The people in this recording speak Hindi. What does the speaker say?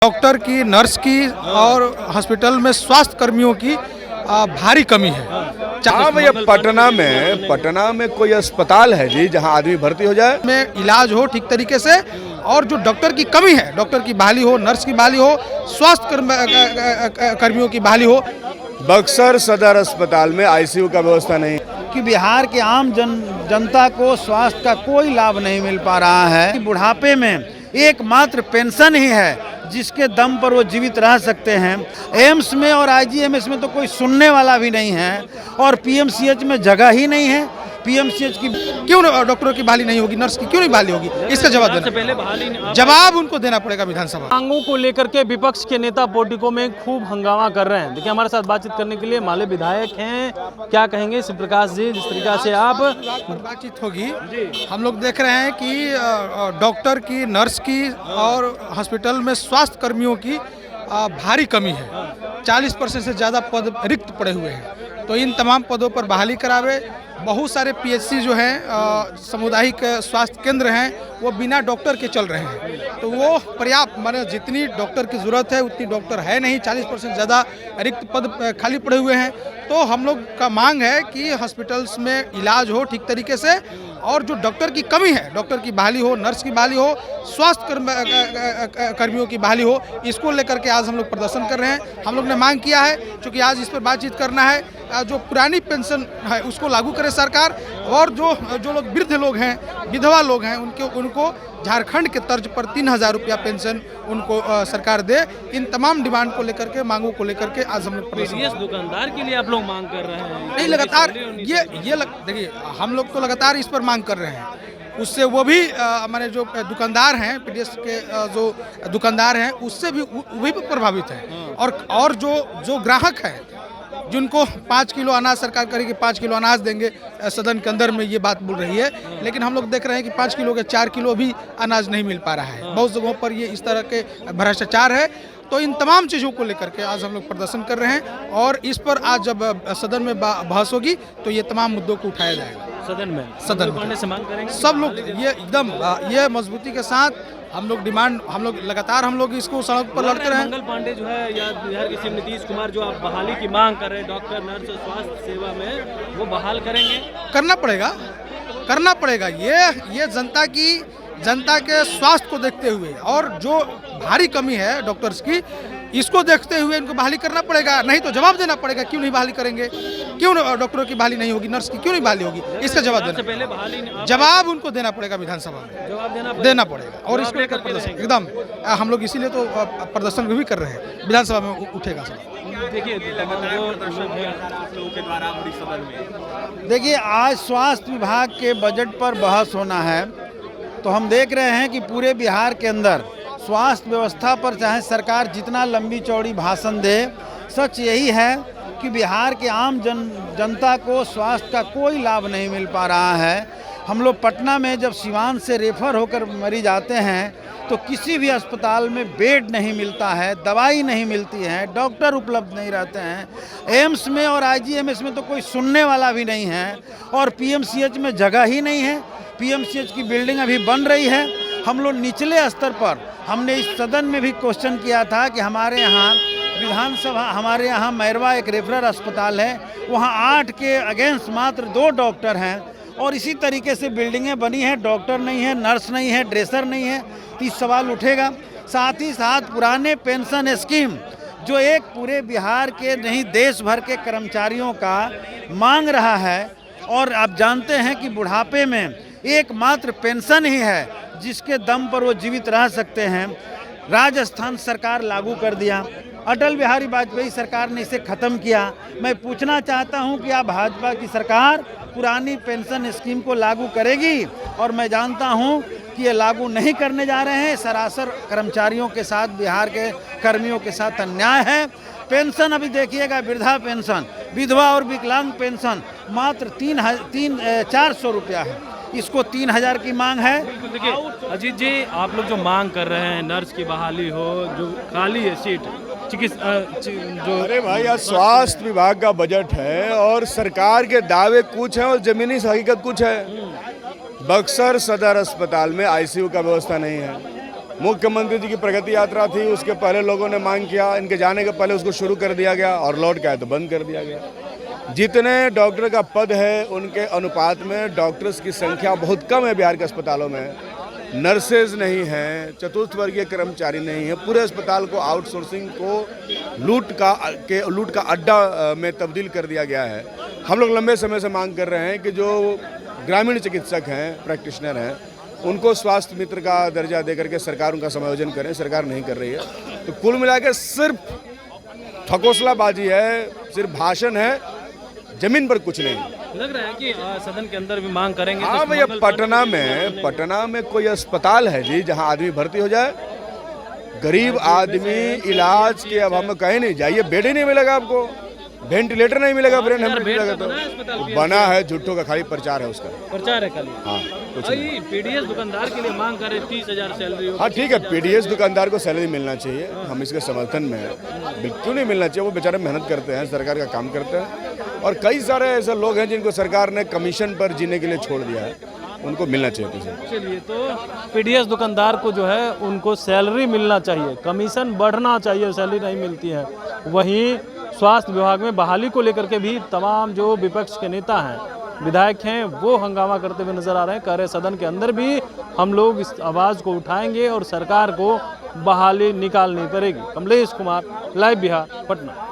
डॉक्टर की, नर्स की और हॉस्पिटल में स्वास्थ्य कर्मियों की भारी कमी है। हाँ भैया, पटना में कोई अस्पताल है जी जहां आदमी भर्ती हो जाए, में इलाज हो ठीक तरीके से, और जो डॉक्टर की कमी है, डॉक्टर की बहाली हो, नर्स की बहाली हो, स्वास्थ्य कर्मियों की बहाली हो। बक्सर सदर अस्पताल में आईसीयू का व्यवस्था नहीं। कि बिहार के आम जनता को स्वास्थ्य का कोई लाभ नहीं मिल पा रहा है। बुढ़ापे में एकमात्र पेंशन ही है जिसके दम पर वो जीवित रह सकते हैं। एम्स में और आईजीएमएस में तो कोई सुनने वाला भी नहीं है, और पीएमसीएच में जगह ही नहीं है। पीएमसीएच की क्यों डॉक्टरों की बहाली नहीं होगी, नर्स की क्यों नहीं बहाली होगी, इसका जवाब देना, जवाब उनको देना पड़ेगा विधानसभा। मांगों को लेकर के विपक्ष के नेता पोर्टिको में खूब हंगामा कर रहे हैं। देखिए, हमारे साथ बातचीत करने के लिए माले विधायक हैं, क्या कहेंगे शिव प्रकाश जी? जिस तरीका से आप बातचीत होगी, हम लोग देख रहे हैं कि डॉक्टर की, नर्स की और हॉस्पिटल में स्वास्थ्य कर्मियों की भारी कमी है। 40% से ज़्यादा पद रिक्त पड़े हुए हैं, तो इन तमाम पदों पर बहाली करावे। बहुत सारे पीएचसी जो हैं, सामुदायिक स्वास्थ्य केंद्र हैं, वो बिना डॉक्टर के चल रहे हैं, तो वो पर्याप्त, माने जितनी डॉक्टर की ज़रूरत है उतनी डॉक्टर है नहीं। 40% ज़्यादा रिक्त पद खाली पड़े हुए हैं। तो हम लोग का मांग है कि हॉस्पिटल्स में इलाज हो ठीक तरीके से, और जो डॉक्टर की कमी है, डॉक्टर की बहाली हो, नर्स की बहाली हो, स्वास्थ्य कर्मियों की बहाली हो, इसको लेकर के आज हम लोग प्रदर्शन कर रहे हैं। हम लोग ने मांग किया है, क्योंकि आज इस पर बातचीत करना है, जो पुरानी पेंशन है उसको लागू करे सरकार, और जो लोग वृद्ध लोग हैं, विधवा लोग हैं, उनको झारखंड के तर्ज पर 3000 रुपया पेंशन उनको सरकार दे। इन तमाम डिमांड को लेकर के, मांगों को लेकर के आज हम लोग दुकानदार के लिए आप लोग मांग कर रहे हैं? नहीं, लगातार देखिए, हम लोग तो लगातार इस पर मांग कर रहे हैं। उससे वो भी हमारे जो दुकानदार हैं, पीडीएस के जो दुकानदार हैं, उससे भी वही प्रभावित हैं। और जो ग्राहक हैं, जिनको 5 किलो अनाज सरकार करेगी, 5 किलो अनाज देंगे, सदन के अंदर में ये बात बोल रही है, लेकिन हम लोग देख रहे हैं कि 5 किलो के 4 किलो भी अनाज नहीं मिल पा रहा है। बहुत जगहों पर ये इस तरह के भ्रष्टाचार है। तो इन तमाम चीज़ों को लेकर के आज हम लोग प्रदर्शन कर रहे हैं, और इस पर आज जब सदन में बहस होगी तो ये तमाम मुद्दों को उठाया जाएगा सदन में से मांग करेंगे। सब लोग ये एकदम ये मजबूती के साथ हम लोग लगातार इसको सड़क पर लड़ते रहे। मंगल पांडे जो है, या बिहार के सीएम नीतीश कुमार जो आप बहाली की मांग कर रहे हैं डॉक्टर, नर्स, स्वास्थ्य सेवा में, वो बहाल करेंगे? करना पड़ेगा। ये जनता के स्वास्थ्य को देखते हुए, और जो भारी कमी है डॉक्टर्स की, इसको देखते हुए इनको बहाली करना पड़ेगा। नहीं तो जवाब देना पड़ेगा, क्यों नहीं बहाली करेंगे, क्यों डॉक्टरों की बहाली नहीं होगी, नर्स की क्यों नहीं बहाली होगी, इसका जवाब उनको देना पड़ेगा विधानसभा में, जवाब देना पड़ेगा। और इसको लेकर प्रदर्शन एकदम हम लोग इसीलिए तो प्रदर्शन भी कर रहे हैं, विधानसभा में उठेगा सब। देखिए, आज स्वास्थ्य विभाग के बजट पर बहस होना है, तो हम देख रहे हैं कि पूरे बिहार के अंदर स्वास्थ्य व्यवस्था पर चाहे सरकार जितना लंबी चौड़ी भाषण दे, सच यही है कि बिहार के आम जनता को स्वास्थ्य का कोई लाभ नहीं मिल पा रहा है। हम लोग पटना में जब सिवान से रेफर होकर मरीज आते हैं, तो किसी भी अस्पताल में बेड नहीं मिलता है, दवाई नहीं मिलती है, डॉक्टर उपलब्ध नहीं रहते हैं। एम्स में और आईजीएमएस में तो कोई सुनने वाला भी नहीं है, और पीएमसीएच में जगह ही नहीं है। पीएमसीएच की बिल्डिंग अभी बन रही है। हम लोग निचले स्तर पर, हमने इस सदन में भी क्वेश्चन किया था कि हमारे यहाँ विधानसभा, हमारे यहाँ मैरवा एक रेफरल अस्पताल है, वहाँ 8 के अगेंस्ट मात्र 2 डॉक्टर हैं, और इसी तरीके से बिल्डिंगें बनी हैं, डॉक्टर नहीं है, नर्स नहीं है, ड्रेसर नहीं है, तो इस सवाल उठेगा। साथ ही साथ पुराने पेंशन स्कीम, जो एक पूरे बिहार के नहीं देश भर के कर्मचारियों का मांग रहा है, और आप जानते हैं कि बुढ़ापे में एकमात्र पेंशन ही है जिसके दम पर वो जीवित रह सकते हैं। राजस्थान सरकार लागू कर दिया, अटल बिहारी वाजपेयी सरकार ने इसे ख़त्म किया। मैं पूछना चाहता हूं कि आप भाजपा की सरकार पुरानी पेंशन स्कीम को लागू करेगी, और मैं जानता हूं कि ये लागू नहीं करने जा रहे हैं। सरासर कर्मचारियों के साथ, बिहार के कर्मियों के साथ अन्याय है। पेंशन अभी देखिएगा, वृद्धा पेंशन, विधवा और विकलांग पेंशन मात्र 400 रुपया है, इसको 3000 की मांग है। देखिए अजीत जी, आप लोग जो मांग कर रहे हैं, नर्स की बहाली हो, जो खाली है सीट, अरे भाई, आज स्वास्थ्य विभाग का बजट है, और सरकार के दावे कुछ हैं और जमीनी हकीकत कुछ है। बक्सर सदर अस्पताल में आईसीयू का व्यवस्था नहीं है, मुख्यमंत्री जी की प्रगति यात्रा थी, उसके पहले लोगों ने मांग किया, इनके जाने के पहले उसको शुरू कर दिया गया और लौट के आए तो बंद कर दिया गया। जितने डॉक्टर का पद है उनके अनुपात में डॉक्टर्स की संख्या बहुत कम है बिहार के अस्पतालों में। नर्सेज नहीं हैं, चतुर्थ वर्गीय कर्मचारी नहीं है। पूरे अस्पताल को आउटसोर्सिंग को लूट का अड्डा में तब्दील कर दिया गया है। हम लोग लंबे समय से मांग कर रहे हैं कि जो ग्रामीण चिकित्सक हैं, प्रैक्टिशनर हैं, उनको स्वास्थ्य मित्र का दर्जा देकर के सरकार उनका समायोजन करें। सरकार नहीं कर रही है। तो कुल मिला के सिर्फ ठकोसलाबाजी है, सिर्फ भाषण है, जमीन पर कुछ नहीं। लग रहा है कि सदन के अंदर भी मांग करेंगे। हाँ भैया, पटना में कोई अस्पताल है जी जहां आदमी भर्ती हो जाए? गरीब आदमी इलाज के अभाव में कहीं नहीं जाइए, बेड ही नहीं मिलेगा आपको, वेंटिलेटर नहीं मिलेगा, ब्रेन हेमरेज मिलेगा। तो बना है, झूठों का खाली प्रचार है, उसका प्रचार है खाली। हाँ, पीडीएस दुकानदार के लिए मांग कर रहे 30,000 सैलरी हो। हाँ ठीक है, पीडीएस दुकानदार को सैलरी मिलना चाहिए, हम इसके समर्थन में हैं। बिल्कुल नहीं मिलना चाहिए, वो बेचारे मेहनत करते हैं, सरकार का काम करते हैं। और कई सारे ऐसे लोग हैं जिनको सरकार ने कमीशन पर जीने के लिए छोड़ दिया है, उनको मिलना चाहिए पैसे। चलिए, तो पीडीएस दुकानदार को जो है उनको सैलरी मिलना चाहिए, कमीशन बढ़ना चाहिए, सैलरी नहीं मिलती है। वहीं स्वास्थ्य विभाग में बहाली को लेकर के भी तमाम जो विपक्ष के नेता हैं, विधायक हैं, वो हंगामा करते हुए नजर आ रहे हैं। कह रहे सदन के अंदर भी हम लोग इस आवाज़ को उठाएंगे और सरकार को बहाली निकालनी पड़ेगी। कमलेश कुमार, लाइव बिहार, पटना।